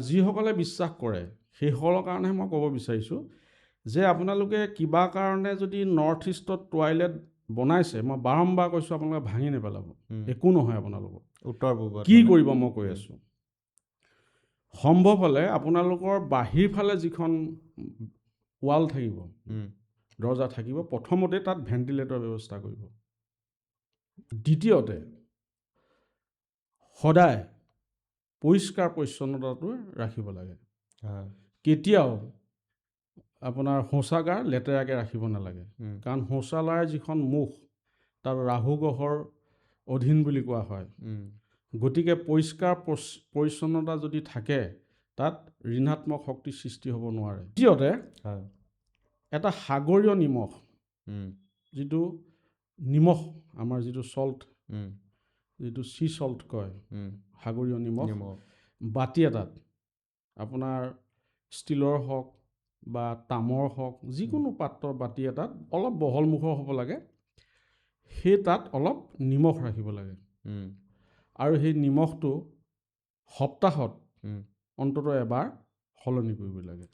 যিসকলে বিশ্বাস কৰে সেইসকলৰ কাৰণে মই ক'ব বিচাৰিছোঁ যে আপোনালোকে কিবা কাৰণে যদি নৰ্থ ইষ্টত টয়লেট বনাইছে, মই বাৰম্বাৰ কৈছোঁ আপোনালোকে ভাঙি নেপেলাব, একো নহয় আপোনালোকৰ। উত্তৰ পূবত কি কৰিব মই কৈ আছোঁ, সম্ভৱ হ'লে আপোনালোকৰ বাহিৰ ফালে যিখন ৱাল থাকিব, দৰ্জা থাকিব, প্ৰথমতে তাত ভেণ্টিলেটৰ ব্যৱস্থা কৰিব। দ্বিতীয়তে সদায় পৰিষ্কাৰ পৰিচ্ছন্নতাটো ৰাখিব লাগে। কেতিয়াও আপোনাৰ শৌচাগাৰ লেতেৰাকৈ ৰাখিব নালাগে, কাৰণ শৌচালয়ৰ যিখন মুখ তাত ৰাহু গ্ৰহৰ অধীন বুলি কোৱা হয়। গতিকে পৰিষ্কাৰ পৰিচ্ছন্নতা যদি থাকে তাত ঋণাত্মক শক্তিৰ সৃষ্টি হ'ব নোৱাৰে। দ্বিতীয়তে এটা সাগৰীয় নিমখ, যিটো নিমখ আমাৰ যিটো চল্ট, যিটো চি চল্ট কয়, সাগৰীয় নিমখ, বাতি এটাত আপোনাৰ ষ্টীলৰ হওক বা তামৰ হওক, যিকোনো পাত্ৰৰ বাতি এটাত অলপ বহলমুখৰ হ'ব লাগে, সেই তাত অলপ নিমখ ৰাখিব লাগে। আৰু সেই নিমখটো সপ্তাহত অন্ততঃ এবাৰ সলনি কৰিব লাগে।